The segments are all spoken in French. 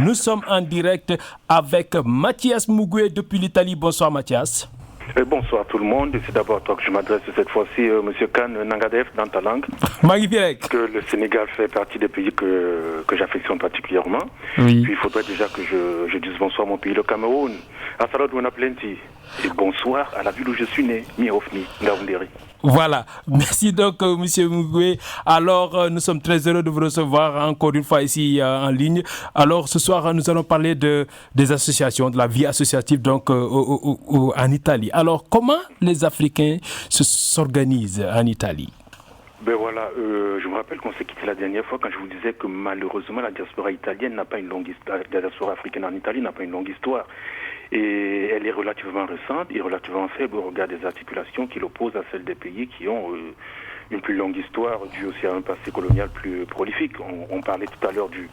Nous sommes en direct avec Mathias Mugwe depuis l'Italie. Bonsoir Mathias. Bonsoir tout le monde. C'est d'abord à toi que je m'adresse cette fois-ci, Monsieur Khan Nangadef, dans ta langue. Magnifique. Que le Sénégal fait partie des pays que j'affectionne particulièrement. Oui. Puis il faudrait déjà que je dise bonsoir à mon pays, le Cameroun. Assaladou Plenty. Et bonsoir à la ville où je suis né, Miofni, Ngaoundéry. Voilà, merci donc Monsieur Mugwe. Alors nous sommes très heureux de vous recevoir encore une fois ici en ligne. Alors ce soir nous allons parler des associations, de la vie associative donc en Italie. Alors comment les Africains s'organisent en Italie? Ben voilà, je me rappelle qu'on s'est quitté la dernière fois quand je vous disais que malheureusement la diaspora italienne n'a pas une longue histoire, la diaspora africaine en Italie n'a pas une longue histoire. Et elle est relativement récente et relativement faible au regard des articulations qui l'opposent à celles des pays qui ont une plus longue histoire due aussi à un passé colonial plus prolifique. On parlait tout à l'heure du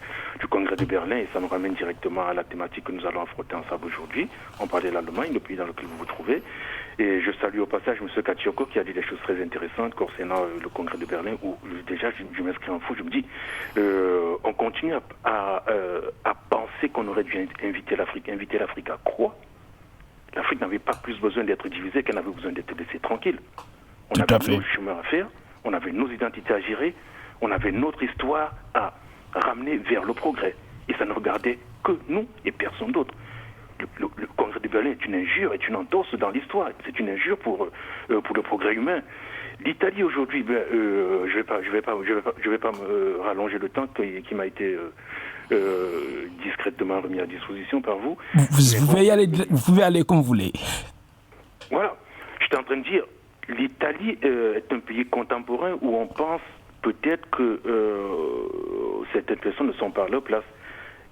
congrès de Berlin et ça nous ramène directement à la thématique que nous allons affronter ensemble aujourd'hui. On parlait de l'Allemagne, le pays dans lequel vous vous trouvez. Et je salue au passage M. Katioko qui a dit des choses très intéressantes concernant le congrès de Berlin où déjà je m'inscris en fou, je me dis on continue à penser qu'on aurait dû inviter l'Afrique. Inviter l'Afrique à quoi? L'Afrique n'avait pas plus besoin d'être divisée qu'elle n'avait besoin d'être laissée tranquille. On avait nos chemins à faire, on avait nos identités à gérer, on avait notre histoire à ramener vers le progrès. Et ça ne regardait que nous et personne d'autre. Le congrès de Berlin est une injure, est une entorse dans l'histoire. C'est une injure pour le progrès humain. L'Italie aujourd'hui, je vais pas me rallonger le temps qui m'a été discrètement remis à disposition par vous. Vous pouvez aller comme vous voulez. Voilà, j'étais en train de dire, l'Italie est un pays contemporain où on pense peut-être que certaines personnes ne sont pas à leur place.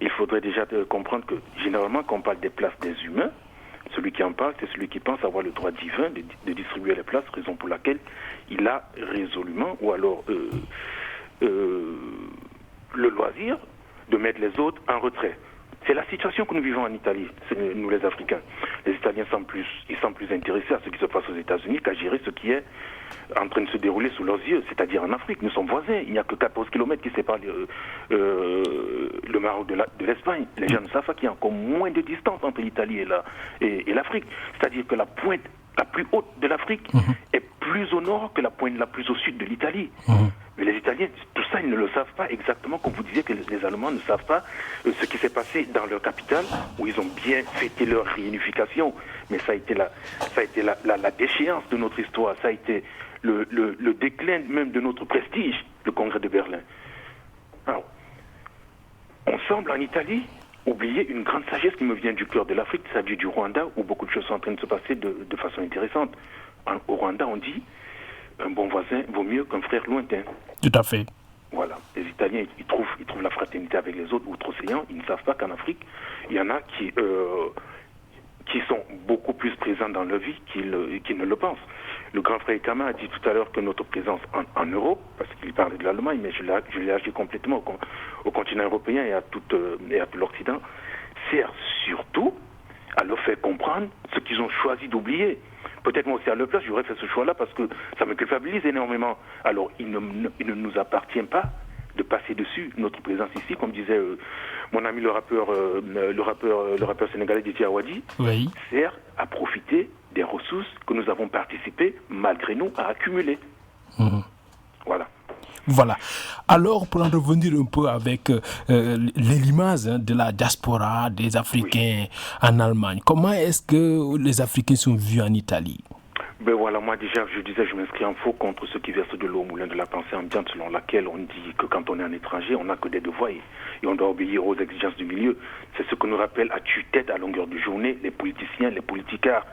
Il faudrait déjà comprendre que généralement quand on parle des places des humains, celui qui en parle, c'est celui qui pense avoir le droit divin de distribuer les places, raison pour laquelle il a résolument, ou alors le loisir de mettre les autres en retrait. C'est la situation que nous vivons en Italie, nous les Africains. Les Italiens semblent plus intéressés à ce qui se passe aux États-Unis qu'à gérer ce qui est en train de se dérouler sous leurs yeux, c'est-à-dire en Afrique. Nous sommes voisins, il n'y a que 14 km qui séparent le Maroc de l'Espagne. Les gens ne savent pas qu'il y a encore moins de distance entre l'Italie et l'Afrique. C'est-à-dire que la pointe la plus haute de l'Afrique est plus au nord que la pointe la plus au sud de l'Italie. Mais les Italiens, tout ça, ils ne le savent pas exactement, comme vous disiez que les Allemands ne savent pas ce qui s'est passé dans leur capitale, où ils ont bien fêté leur réunification. Mais ça a été la déchéance de notre histoire, ça a été le déclin même de notre prestige, le congrès de Berlin. Alors, on semble en Italie oublier une grande sagesse qui me vient du cœur de l'Afrique, c'est-à-dire du Rwanda, où beaucoup de choses sont en train de se passer de façon intéressante. Au Rwanda, on dit un bon voisin vaut mieux qu'un frère lointain. Tout à fait. Voilà. Les Italiens, ils trouvent la fraternité avec les autres outre-océan. Ils ne savent pas qu'en Afrique, il y en a qui sont beaucoup plus présents dans leur vie qu'ils ne le pensent. Le grand frère Kama a dit tout à l'heure que notre présence en Europe, parce qu'il parlait de l'Allemagne, mais je l'ai agi complètement au continent européen et à tout l'Occident, sert surtout à leur faire comprendre ce qu'ils ont choisi d'oublier. Peut-être moi aussi à leur place, j'aurais fait ce choix-là parce que ça me culpabilise énormément. Alors, il ne nous appartient pas de passer dessus notre présence ici, comme disait mon ami le rappeur sénégalais Didier Awadi, oui, sert à profiter des ressources que nous avons participé, malgré nous, à accumuler. Voilà. Voilà. Alors, pour en revenir un peu avec l'image de la diaspora des Africains en Allemagne, comment est-ce que les Africains sont vus en Italie? Ben voilà, moi déjà, je m'inscris en faux contre ceux qui versent de l'eau au moulin de la pensée ambiante selon laquelle on dit que quand on est un étranger, on n'a que des devoirs et on doit obéir aux exigences du milieu. C'est ce que nous rappelle à tue-tête à longueur de journée les politiciens, les politicards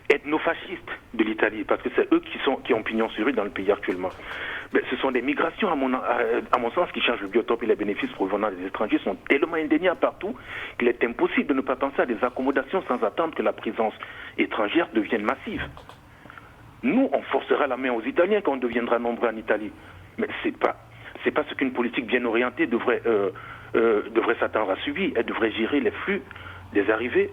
ethnofascistes de l'Italie, parce que c'est eux qui ont pignon sur rue dans le pays actuellement. Mais ce sont des migrations, à mon sens, qui changent le biotope et les bénéfices provenant des étrangers sont tellement indéniables partout qu'il est impossible de ne pas penser à des accommodations sans attendre que la présence étrangère devienne massive. Nous, on forcera la main aux Italiens quand on deviendra nombreux en Italie. Mais c'est pas ce qu'une politique bien orientée devrait s'attendre à subir. Elle devrait gérer les flux des arrivées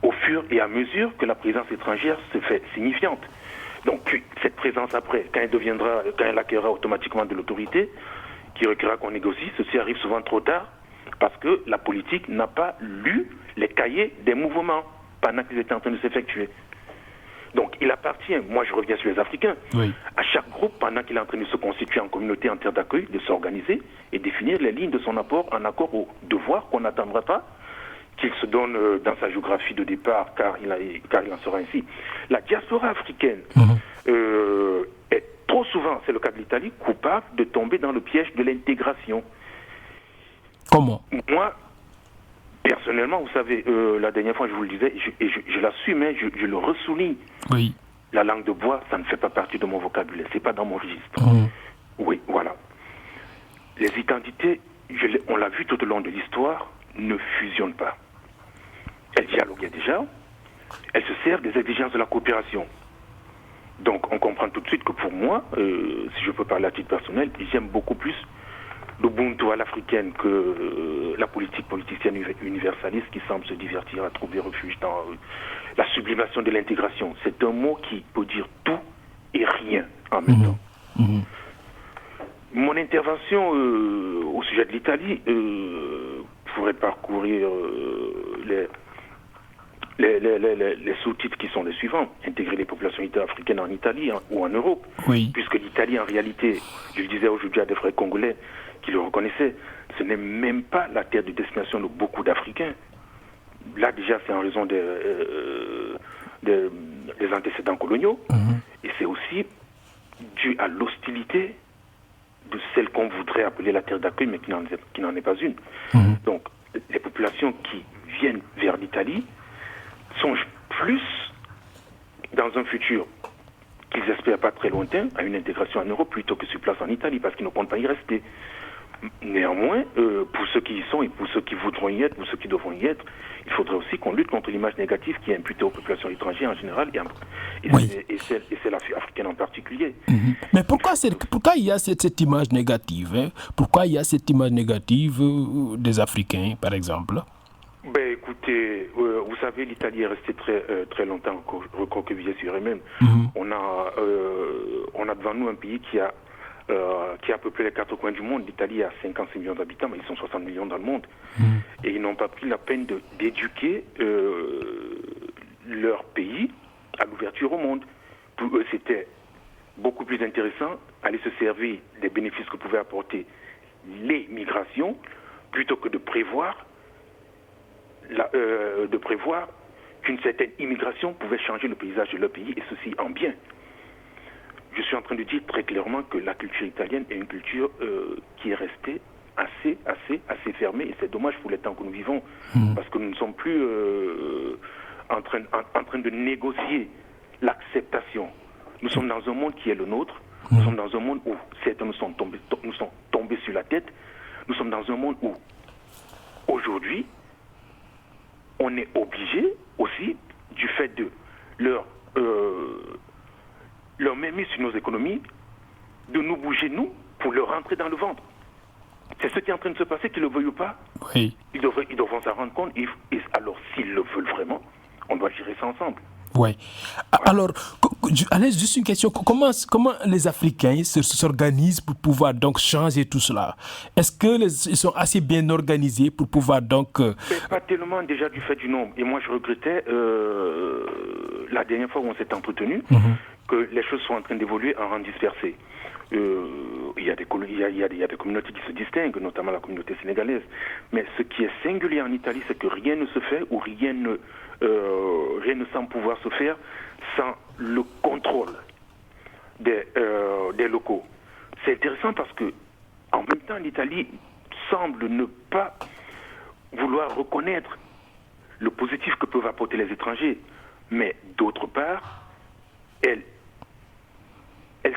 au fur et à mesure que la présence étrangère se fait signifiante. Donc cette présence après, quand elle acquérera automatiquement de l'autorité, qui requiera qu'on négocie. Ceci arrive souvent trop tard parce que la politique n'a pas lu les cahiers des mouvements pendant qu'ils étaient en train de s'effectuer. Donc il appartient, moi je reviens sur les Africains, à chaque groupe, pendant qu'il est en train de se constituer en communauté en terre d'accueil, de s'organiser et définir les lignes de son apport en accord au devoir qu'on n'attendra pas qu'il se donne dans sa géographie de départ, car il en sera ainsi. La diaspora africaine est trop souvent, c'est le cas de l'Italie, coupable de tomber dans le piège de l'intégration. Comment? Moi, personnellement, vous savez, la dernière fois je vous le disais, je l'assume, mais je le ressouligne. Oui. La langue de bois, ça ne fait pas partie de mon vocabulaire, c'est pas dans mon registre. Oui, voilà. Les identités, on l'a vu tout au long de l'histoire, ne fusionnent pas. Elles dialoguaient déjà, elles se servent des exigences de la coopération. Donc on comprend tout de suite que pour moi, si je peux parler à titre personnel, j'aime beaucoup plus l'Ubuntu à l'africaine que la politique politicienne universaliste qui semble se divertir à trouver refuge dans la sublimation de l'intégration. C'est un mot qui peut dire tout et rien en même temps. Mon intervention au sujet de l'Italie pourrait parcourir les sous-titres qui sont les suivants: intégrer les populations africaines en Italie ou en Europe, puisque l'Italie en réalité, je le disais aujourd'hui à des frères congolais qui le reconnaissaient, ce n'est même pas la terre de destination de beaucoup d'Africains. Là déjà c'est en raison des antécédents coloniaux, et c'est aussi dû à l'hostilité de celle qu'on voudrait appeler la terre d'accueil, mais qui n'en est pas une. Donc les populations qui viennent vers l'Italie songent plus dans un futur qu'ils espèrent pas très lointain à une intégration en Europe plutôt que sur place en Italie, parce qu'ils ne comptent pas y rester. Néanmoins, pour ceux qui y sont et pour ceux qui voudront y être, pour ceux qui devront y être, il faudrait aussi qu'on lutte contre l'image négative qui est imputée aux populations étrangères en général et celle africaine en particulier. Mais pourquoi il y a cette image négative, Pourquoi il y a cette image négative des Africains, par exemple? Ben écoutez, vous savez, l'Italie est restée très longtemps recroquevillée sur elle-même. On a devant nous un pays qui a peuplé les quatre coins du monde. L'Italie a 56 millions d'habitants, mais ils sont 60 millions dans le monde. Et ils n'ont pas pris la peine d'éduquer leur pays à l'ouverture au monde. Pour eux, c'était beaucoup plus intéressant d'aller se servir des bénéfices que pouvaient apporter les migrations plutôt que de prévoir qu'une certaine immigration pouvait changer le paysage de leur pays, et ceci en bien. Je suis en train de dire très clairement que la culture italienne est une culture qui est restée assez fermée, et c'est dommage pour les temps que nous vivons, parce que nous ne sommes plus en train de négocier l'acceptation. Nous sommes dans un monde qui est le nôtre, nous sommes dans un monde où certains nous sont tombés sur la tête, nous sommes dans un monde où aujourd'hui on est obligé aussi, du fait de leur mainmise sur nos économies, de nous bouger, nous, pour leur rentrer dans le ventre. C'est ce qui est en train de se passer, qu'ils le veuillent ou pas. Ils devront s'en rendre compte, et alors s'ils le veulent vraiment, on doit gérer ça ensemble. Oui. Alors, allez, juste une question. Comment les Africains s'organisent pour pouvoir donc changer tout cela? Est-ce qu'ils sont assez bien organisés pour pouvoir donc... Pas tellement déjà du fait du nombre. Et moi, je regrettais, la dernière fois où on s'est entretenu, que les choses sont en train d'évoluer en rang dispersé. Il y a des communautés qui se distinguent, notamment la communauté sénégalaise. Mais ce qui est singulier en Italie, c'est que rien ne se fait ou rien ne semble pouvoir se faire sans le contrôle des locaux. C'est intéressant parce que, en même temps, l'Italie semble ne pas vouloir reconnaître le positif que peuvent apporter les étrangers, mais d'autre part, elle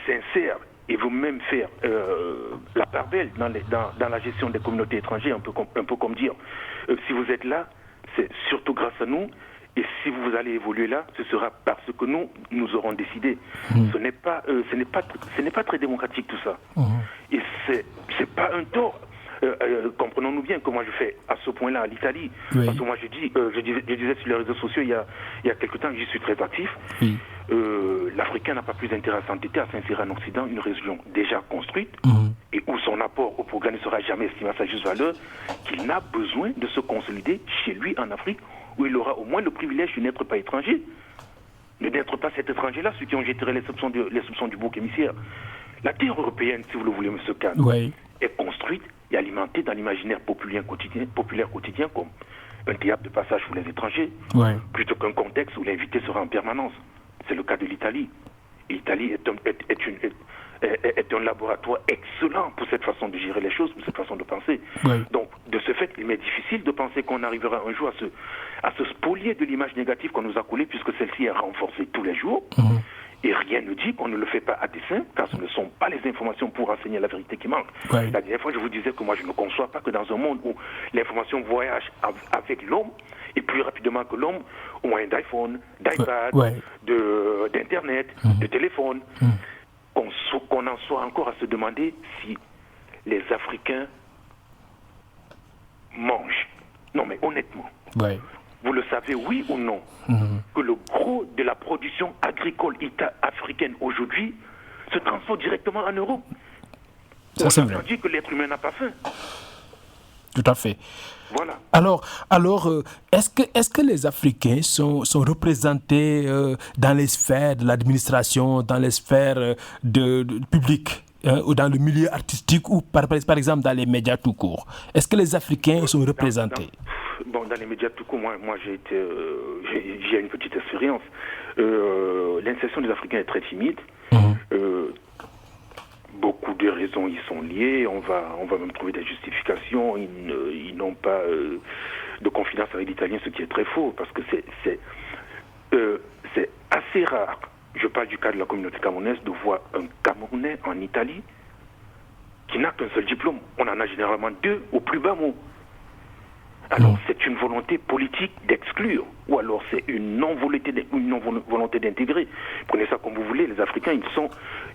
s'insère et veut même faire la part belle dans la gestion des communautés étrangères, un peu comme dire, si vous êtes là, c'est surtout grâce à nous, et si vous allez évoluer là, ce sera parce que nous aurons décidé. Ce n'est pas très démocratique tout ça. Et c'est pas un tort. Comprenons-nous bien que moi je fais à ce point-là à l'Italie, parce que moi je disais sur les réseaux sociaux il y a quelque temps, j'y suis très actif. l'Africain n'a pas plus intérêt à s'entêter à s'insérer en Occident, une région déjà construite, et où son apport au progrès ne sera jamais estimé à sa juste valeur, qu'il n'a besoin de se consolider chez lui en Afrique, où il aura au moins le privilège de n'être pas étranger, de n'être pas cet étranger-là, ceux qui ont jeté les soupçons du bouc émissaire. La terre européenne, si vous le voulez, M. Kahn, est construite et alimentée dans l'imaginaire populaire quotidien comme un théâtre de passage pour les étrangers, plutôt qu'un contexte où l'invité sera en permanence. C'est le cas de l'Italie. L'Italie est un laboratoire excellent pour cette façon de gérer les choses, pour cette façon de penser. Donc, de ce fait, il m'est difficile de penser qu'on arrivera un jour à se spolier de l'image négative qu'on nous a collée, puisque celle-ci est renforcée tous les jours. Et rien ne dit qu'on ne le fait pas à dessein, car ce ne sont pas les informations pour renseigner la vérité qui manquent. La dernière fois, je vous disais que moi, je ne conçois pas que dans un monde où l'information voyage avec l'homme, et plus rapidement que l'homme, au moyen d'iPhone, d'iPad, d'Internet, de téléphone, qu'on en soit encore à se demander si les Africains mangent. Non, mais honnêtement. Vous le savez, oui ou non, que le gros de la production agricole africaine aujourd'hui se transforme directement en Europe. Ça, c'est vrai. On dit que l'être humain n'a pas faim. Tout à fait. Voilà. Alors, est-ce que les Africains sont représentés dans les sphères de l'administration, dans les sphères publiques, ou dans le milieu artistique, ou par exemple dans les médias tout court? Est-ce que les Africains sont représentés? Dans les médias tout court, moi j'ai une petite expérience. L'insertion des Africains est très timide. Beaucoup de raisons y sont liées. On va même trouver des justifications. Ils n'ont pas de confidence avec l'italien, ce qui est très faux, parce que c'est assez rare. Je parle du cas de la communauté camerounaise, de voir un Camerounais en Italie qui n'a qu'un seul diplôme. On en a généralement deux au plus bas mot. Alors c'est une volonté politique d'exclure, ou alors c'est une non-volonté d'intégrer. Prenez ça comme vous voulez, les Africains,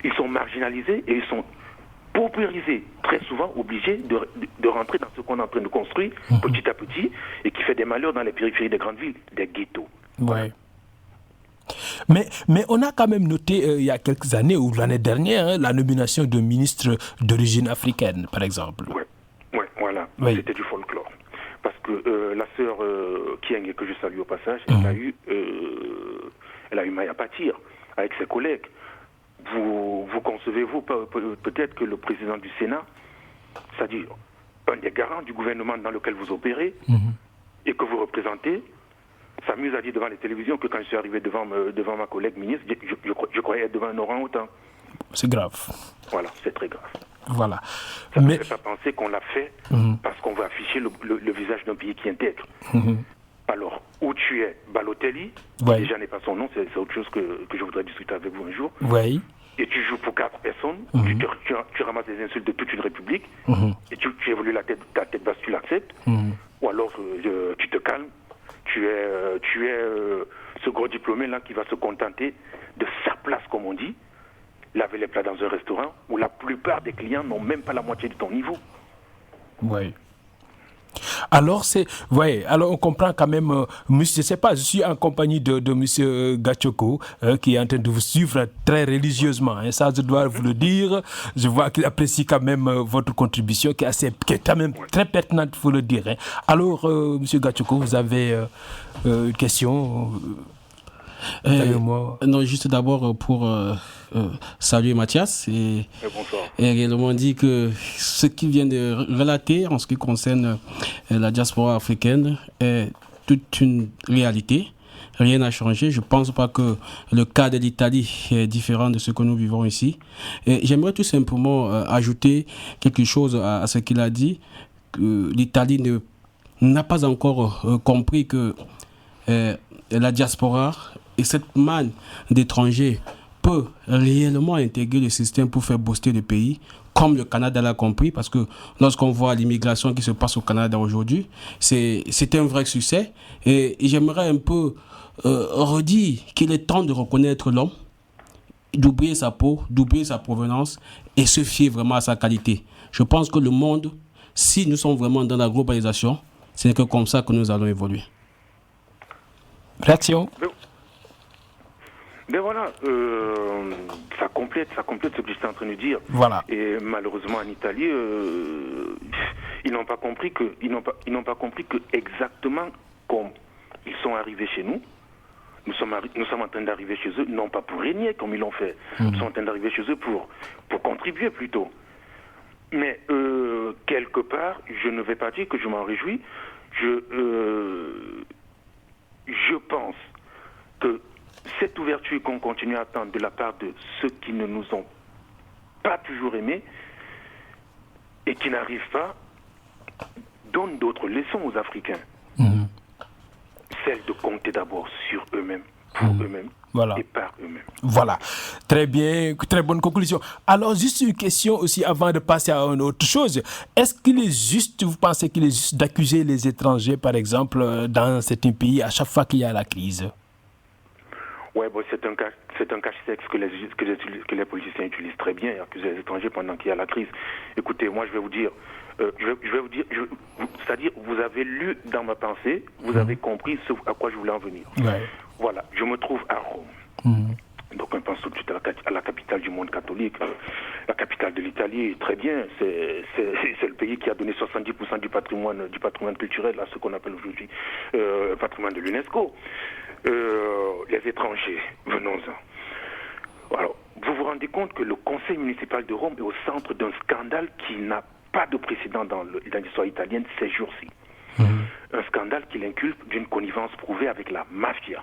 ils sont marginalisés et ils sont paupérisés, très souvent obligés de rentrer dans ce qu'on est en train de construire petit à petit et qui fait des malheurs dans les périphéries des grandes villes, des ghettos. Mais on a quand même noté il y a quelques années, ou l'année dernière, la nomination de ministre d'origine africaine, par exemple. Voilà. C'était du folklore. Parce que la sœur Kieng, que je salue au passage, elle a eu maille à pâtir avec ses collègues. Vous concevez-vous peut-être que le président du Sénat, c'est-à-dire un des garants du gouvernement dans lequel vous opérez et que vous représentez, s'amuse à dire devant les télévisions que quand je suis arrivé devant ma collègue ministre, je croyais être devant un orang-outan. C'est grave. Voilà, c'est très grave. Voilà. Ça ne fait pas penser qu'on l'a fait parce qu'on veut afficher le visage d'un pays qui intègre. Alors, où tu es Balotelli, déjà n'est pas son nom, c'est autre chose que je voudrais discuter avec vous un jour. Et tu joues pour 4 personnes, tu ramasses des insultes de toute une république, et tu évolues ta tête basse, tu l'acceptes, ou alors tu te calmes, tu es ce gros diplômé-là qui va se contenter de sa place, comme on dit, laver les plats dans un restaurant où la plupart des clients n'ont même pas la moitié de ton niveau. Alors on comprend quand même, monsieur, je ne sais pas, je suis en compagnie de monsieur Gachoko qui est en train de vous suivre très religieusement, ça je dois vous le dire. Je vois qu'il apprécie quand même votre contribution qui est quand même très pertinente, il faut le dire. Alors, monsieur Gachoko, vous avez une question? Non, juste d'abord pour saluer Mathias et réellement dire que ce qu'il vient de relater en ce qui concerne la diaspora africaine est toute une réalité. Rien n'a changé. Je ne pense pas que le cas de l'Italie est différent de ce que nous vivons ici. Et j'aimerais tout simplement ajouter quelque chose à ce qu'il a dit, que l'Italie n'a pas encore compris que la diaspora et cette manne d'étrangers peut réellement intégrer le système pour faire booster le pays, comme le Canada l'a compris, parce que lorsqu'on voit l'immigration qui se passe au Canada aujourd'hui, c'est un vrai succès. Et j'aimerais un peu redire qu'il est temps de reconnaître l'homme, d'oublier sa peau, d'oublier sa provenance et se fier vraiment à sa qualité. Je pense que le monde, si nous sommes vraiment dans la globalisation, ce n'est que comme ça que nous allons évoluer. Réaction? Ben voilà, ça complète ce que j'étais en train de dire. Voilà. Et malheureusement en Italie, ils n'ont pas compris que exactement comme ils sont arrivés chez nous. Nous sommes en train d'arriver chez eux, non pas pour régner comme ils l'ont fait. Nous sommes en train d'arriver chez eux pour contribuer plutôt. Mais quelque part, je ne vais pas dire que je m'en réjouis. Je pense que cette ouverture qu'on continue à attendre de la part de ceux qui ne nous ont pas toujours aimés et qui n'arrivent pas, donne d'autres leçons aux Africains. Celle de compter d'abord sur eux-mêmes, pour eux-mêmes et par eux-mêmes. Voilà, très bien, très bonne conclusion. Alors, juste une question aussi avant de passer à une autre chose. Est-ce qu'il est juste, vous pensez qu'il est juste d'accuser les étrangers, par exemple, dans certains pays, à chaque fois qu'il y a la crise? Oui, bon, c'est un cache-sexe que les politiciens utilisent très bien, accuser les étrangers pendant qu'il y a la crise. Écoutez, moi je vais vous dire, c'est-à-dire, vous avez lu dans ma pensée, vous avez compris ce à quoi je voulais en venir. Ouais. Voilà, je me trouve à Rome. Donc on pense tout de suite à la capitale du monde catholique, la capitale de l'Italie, très bien, c'est le pays qui a donné 70% du patrimoine culturel à ce qu'on appelle aujourd'hui patrimoine de l'UNESCO. Les étrangers, venons-en. Alors, vous vous rendez compte que le conseil municipal de Rome est au centre d'un scandale qui n'a pas de précédent dans l'histoire italienne ces jours-ci. Un scandale qui l'inculpe d'une connivence prouvée avec la mafia.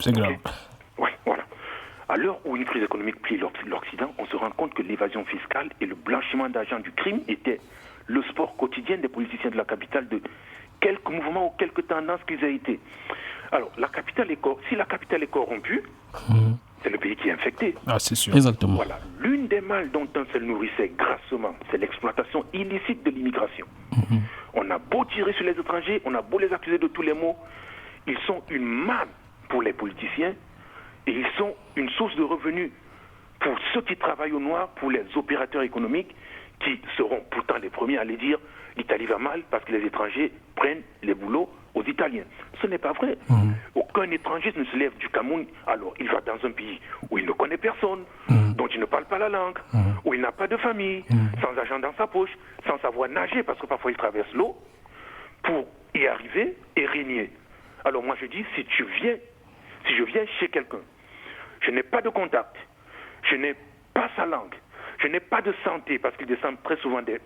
C'est grave. Oui, voilà. À l'heure où une crise économique plie l'Occident, on se rend compte que l'évasion fiscale et le blanchiment d'argent du crime étaient le sport quotidien des politiciens de la capitale de quelques mouvements ou quelques tendances qu'ils aient été. Alors, si la capitale est corrompue, c'est le pays qui est infecté. Ah, c'est sûr. Exactement. Voilà. L'une des mâles dont un seul nourrissait grassement, c'est l'exploitation illicite de l'immigration. On a beau tirer sur les étrangers, on a beau les accuser de tous les maux, ils sont une manne pour les politiciens et ils sont une source de revenus pour ceux qui travaillent au noir, pour les opérateurs économiques qui seront pourtant les premiers à aller dire l'Italie va mal parce que les étrangers prennent les boulots aux Italiens. Ce n'est pas vrai. Aucun étranger ne se lève du Cameroun, alors il va dans un pays où il ne connaît personne, dont il ne parle pas la langue, où il n'a pas de famille, sans argent dans sa poche, sans savoir nager parce que parfois il traverse l'eau, pour y arriver et régner. Alors moi je dis, si je viens chez quelqu'un, je n'ai pas de contact, je n'ai pas sa langue, je n'ai pas de santé parce qu'ils descendent très souvent des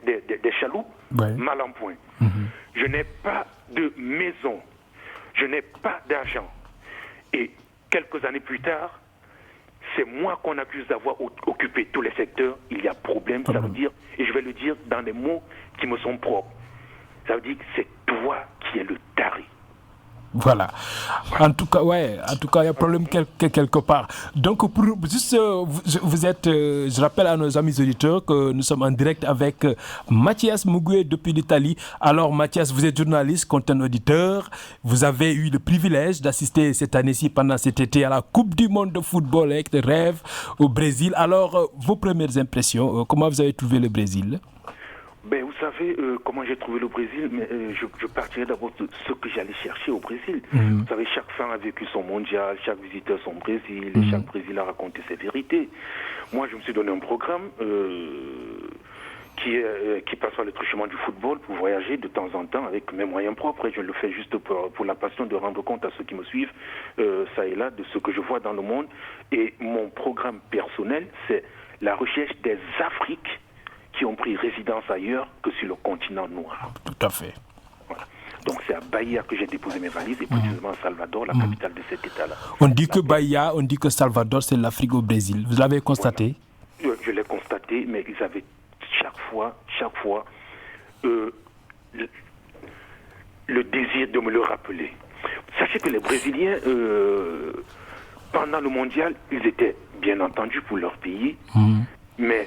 chaloupes, mal en point. Je n'ai pas de maison, je n'ai pas d'argent. Et quelques années plus tard, c'est moi qu'on accuse d'avoir occupé tous les secteurs. Il y a problème, ça veut dire, et je vais le dire dans des mots qui me sont propres. Ça veut dire que c'est toi qui es le taré. Voilà. En tout cas, il y a problème quelque part. Donc, vous êtes, je rappelle à nos amis auditeurs que nous sommes en direct avec Mathias Mugwe depuis l'Italie. Alors, Mathias, vous êtes journaliste, content auditeur. Vous avez eu le privilège d'assister cette année-ci, pendant cet été, à la Coupe du Monde de football avec le rêve au Brésil. Alors, vos premières impressions, comment vous avez trouvé le Brésil? Ben, vous savez comment j'ai trouvé le Brésil, mais je partirai d'abord de ce que j'allais chercher au Brésil. Vous savez, chaque fan a vécu son mondial, chaque visiteur son Brésil, et chaque Brésil a raconté ses vérités. Moi, je me suis donné un programme qui passe par le truchement du football pour voyager de temps en temps avec mes moyens propres, et je le fais juste pour la passion de rendre compte à ceux qui me suivent, ça et là, de ce que je vois dans le monde. Et mon programme personnel, c'est la recherche des Afriques qui ont pris résidence ailleurs que sur le continent noir. Tout à fait. Voilà. Donc c'est à Bahia que j'ai déposé mes valises, et précisément à Salvador, la capitale de cet État-là. On dit que Bahia, on dit que Salvador, c'est l'Afrique au Brésil. Vous l'avez constaté? Voilà. Je l'ai constaté, mais ils avaient chaque fois le désir de me le rappeler. Sachez que les Brésiliens, pendant le mondial, ils étaient bien entendus pour leur pays, mais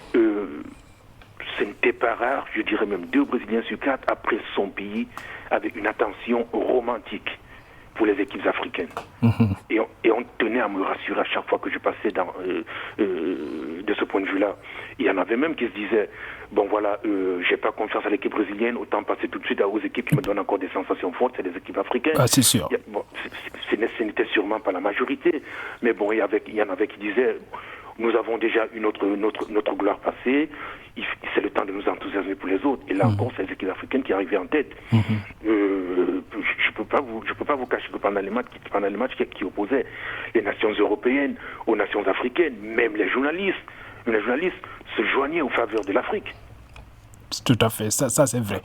ce n'était pas rare, je dirais même 2 Brésiliens sur 4 après son pays, avec une attention romantique pour les équipes africaines. Et on tenait à me rassurer à chaque fois que je passais de ce point de vue-là. Il y en avait même qui se disaient, bon voilà, j'ai pas confiance à l'équipe brésilienne, autant passer tout de suite aux équipes qui me donnent encore des sensations fortes, c'est les équipes africaines. Ah, c'est sûr. ce n'était sûrement pas la majorité. Mais bon, il y en avait qui disaient, nous avons déjà eu notre gloire passée, c'est le temps de nous enthousiasmer pour les autres. Et là encore, c'est les équipes africaines qui arrivaient en tête. Je peux pas vous cacher que pendant les matchs qui opposaient les nations européennes aux nations africaines, même les journalistes se joignaient aux faveurs de l'Afrique. Tout à fait, ça c'est vrai.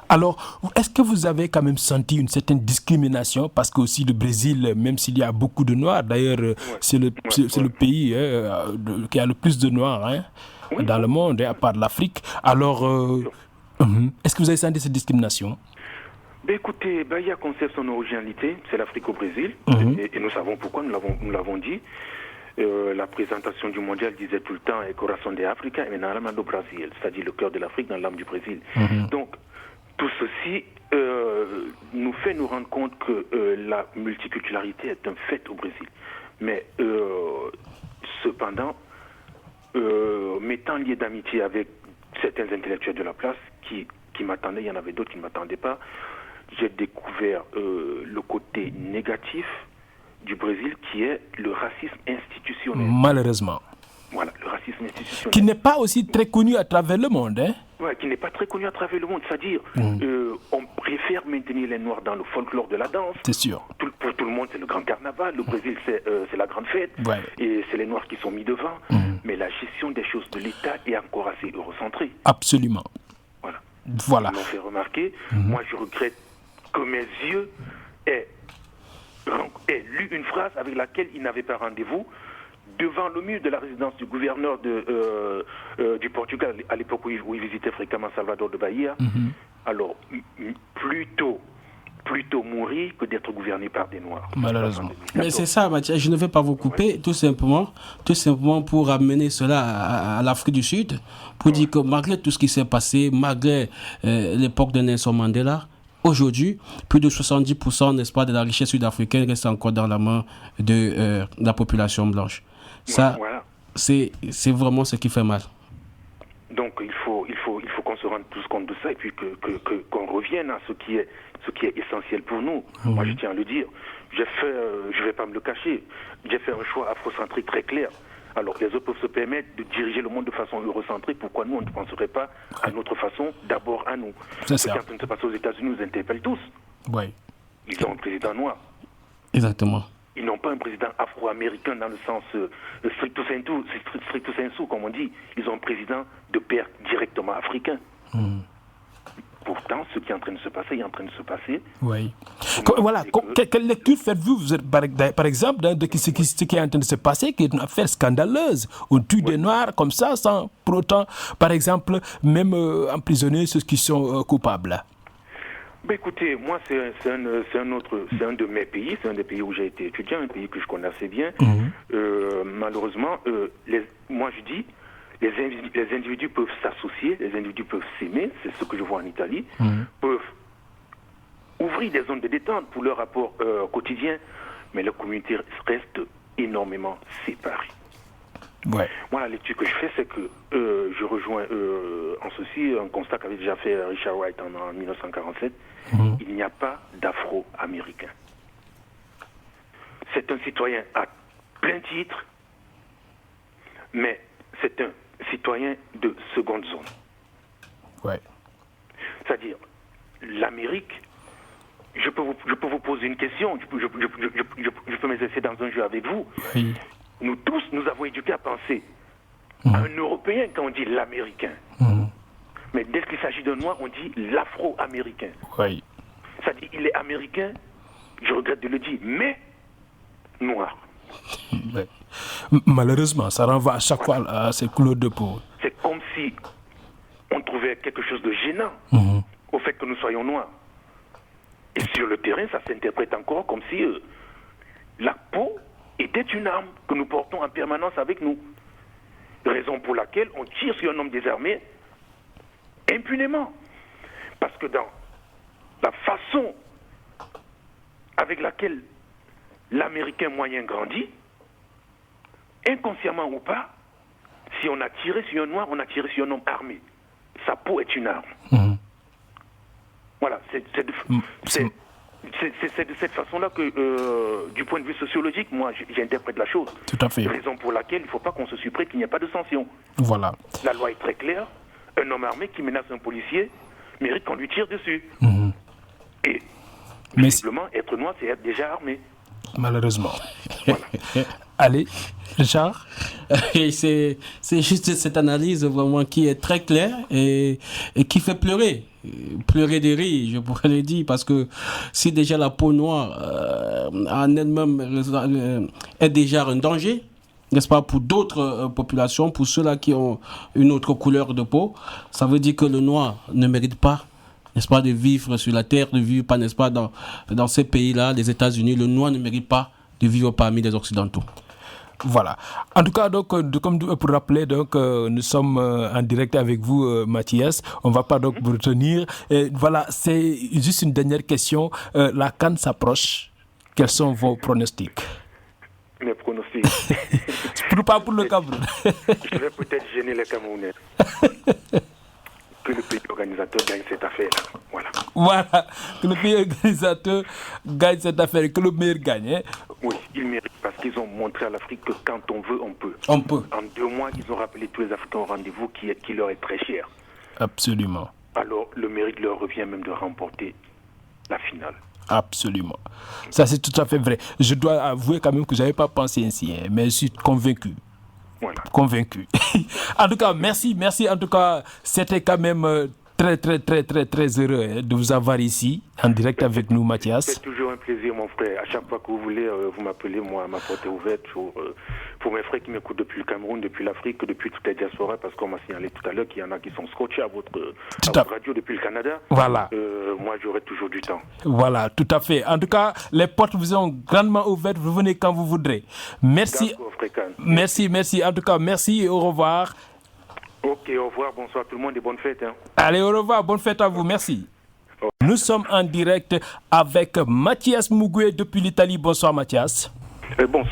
Alors, est-ce que vous avez quand même senti une certaine discrimination? Parce que aussi le Brésil, même s'il y a beaucoup de Noirs, d'ailleurs, c'est le pays qui a le plus de Noirs dans le monde, à part l'Afrique. Alors, est-ce que vous avez senti cette discrimination? Écoutez, Bahia conserve son originalité, c'est l'Afrique au Brésil, et nous savons pourquoi, nous l'avons dit. La présentation du mondial disait tout le temps « Corazon de Africa et nada do Brasil », c'est-à-dire le cœur de l'Afrique dans l'âme du Brésil. Donc, tout ceci nous fait nous rendre compte que la multiculturalité est un fait au Brésil. Mais cependant, m'étant lié d'amitié avec certains intellectuels de la place qui m'attendaient, il y en avait d'autres qui ne m'attendaient pas, j'ai découvert le côté négatif du Brésil qui est le racisme institutionnel. Malheureusement. Voilà, le racisme institutionnel. Qui n'est pas aussi très connu à travers le monde, hein? Ouais, qui n'est pas très connu à travers le monde. C'est-à-dire, on préfère maintenir les Noirs dans le folklore de la danse. C'est sûr. Pour tout le monde, c'est le grand carnaval. Le Brésil, c'est la grande fête. Ouais. Et c'est les Noirs qui sont mis devant. Mais la gestion des choses de l'État est encore assez eurocentrée. Absolument. Voilà. Ils m'ont fait remarquer. Moi, je regrette que mes yeux aient lu une phrase avec laquelle ils n'avaient pas rendez-vous devant le mur de la résidence du gouverneur du Portugal à l'époque où il visitait fréquemment Salvador de Bahia. Alors, plutôt mourir que d'être gouverné par des Noirs. Malheureusement. Mais c'est ça, Mathias, je ne vais pas vous couper, tout simplement pour amener cela à l'Afrique du Sud, pour dire que malgré tout ce qui s'est passé, malgré l'époque de Nelson Mandela, aujourd'hui, plus de 70%, n'est-ce pas, de la richesse sud-africaine reste encore dans la main de la population blanche. Ça, c'est vraiment ce qui fait mal. Donc il faut qu'on se rende tous compte de ça et puis qu'on revienne à ce qui est essentiel pour nous. Moi, je tiens à le dire. Je vais pas me le cacher, j'ai fait un choix afrocentrique très clair. Alors les autres peuvent se permettre de diriger le monde de façon eurocentrique. Pourquoi nous, on ne penserait pas à notre façon, d'abord à nous? Ce qui est en train de se passer aux États-Unis nous interpelle tous. Oui. Ils ont un président noir. Exactement. Ils n'ont pas un président afro-américain dans le sens stricto sensu, comme on dit. Ils ont un président de père directement africain. Pourtant, ce qui est en train de se passer est en train de se passer. Oui. Voilà. Quelle lecture faites-vous, par exemple, de ce qui est en train de se passer, qui est une affaire scandaleuse? On tue des Noirs comme ça, sans pour autant, par exemple, même emprisonner ceux qui sont coupables. Écoutez, moi, c'est un de mes pays, c'est un des pays où j'ai été étudiant, un pays que je connais assez bien. Malheureusement, moi je dis, les individus peuvent s'associer, les individus peuvent s'aimer, c'est ce que je vois en Italie, peuvent ouvrir des zones de détente pour leur rapport quotidien, mais la communauté reste énormément séparée. Ouais. Moi, la lecture que je fais, c'est que je rejoins en ceci un constat qu'avait déjà fait Richard Wright en 1947. Il n'y a pas d'Afro-Américain. C'est un citoyen à plein titre, mais c'est un citoyen de seconde zone. Ouais. C'est-à-dire, l'Amérique, je peux vous poser une question, je peux m'exercer dans un jeu avec vous. Oui. Nous tous, nous avons éduqué à penser à un Européen quand on dit l'Américain. Mais dès qu'il s'agit d'un Noir, on dit l'Afro-Américain. Oui. C'est-à-dire, il est américain, je regrette de le dire, mais noir. Ouais. Malheureusement, ça renvoie à chaque fois à ces couleurs de peau. C'est comme si on trouvait quelque chose de gênant au fait que nous soyons noirs. Et sur le terrain, ça s'interprète encore comme si la peau était une arme que nous portons en permanence avec nous. Raison pour laquelle on tire sur un homme désarmé impunément. Parce que dans la façon avec laquelle l'Américain moyen grandit, inconsciemment ou pas, si on a tiré sur un noir, on a tiré sur un homme armé. Sa peau est une arme. Voilà, c'est de cette façon-là que, du point de vue sociologique, moi, j'interprète la chose. Tout à fait. Raison pour laquelle il ne faut pas qu'on se supprime, qu'il n'y ait pas de sanction. Voilà. La loi est très claire. Un homme armé qui menace un policier mérite qu'on lui tire dessus. Et, visiblement, être noir, c'est être déjà armé. Malheureusement. Voilà. Allez, Richard. C'est juste cette analyse vraiment qui est très claire et qui fait pleurer de rire, je pourrais le dire, parce que si déjà la peau noire en elle-même est déjà un danger, n'est-ce pas, pour d'autres populations, pour ceux-là qui ont une autre couleur de peau, ça veut dire que le noir ne mérite pas, n'est-ce pas, de vivre sur la terre, de vivre pas, n'est-ce pas, dans ces pays-là, les États-Unis. Le noir ne mérite pas de vivre parmi les Occidentaux. Voilà. En tout cas, donc, comme pour rappeler, donc, nous sommes en direct avec vous, Mathias. On ne va pas donc vous retenir. Et voilà, c'est juste une dernière question. La CAN s'approche. Quels sont vos pronostics? Mes pronostics. Pas pour le Cameroun. Je vais peut-être gêner les Camerounais. Que le pays organisateur gagne cette affaire-là. Voilà. Voilà. Que le pays organisateur gagne cette affaire. Que le meilleur gagne. Hein? Oui, ils méritent parce qu'ils ont montré à l'Afrique que quand on veut, on peut. On peut. En 2 mois, ils ont rappelé tous les Africains au rendez-vous qui leur est très cher. Absolument. Alors, le mérite leur revient même de remporter la finale. Absolument. Ça, c'est tout à fait vrai. Je dois avouer quand même que je n'avais pas pensé ainsi, hein, mais je suis convaincu. Voilà. Convaincu. En tout cas, merci. En tout cas, c'était quand même très heureux de vous avoir ici, en direct avec nous, Mathias. C'est toujours un plaisir, mon frère. À chaque fois que vous voulez, vous m'appelez. Moi, ma porte est ouverte pour mes frères qui m'écoutent depuis le Cameroun, depuis l'Afrique, depuis toutes les diasporas, parce qu'on m'a signalé tout à l'heure qu'il y en a qui sont scotchés à votre radio depuis le Canada. Voilà. Moi, j'aurai toujours du temps. Voilà, tout à fait. En tout cas, les portes vous sont grandement ouvertes. Vous venez quand vous voudrez. Merci. Merci. En tout cas, merci et au revoir. Ok, au revoir, bonsoir tout le monde et bonne fête. Hein. Allez, au revoir, bonne fête à vous, merci. Nous sommes en direct avec Mathias Mugwe depuis l'Italie. Bonsoir Mathias. Bonsoir.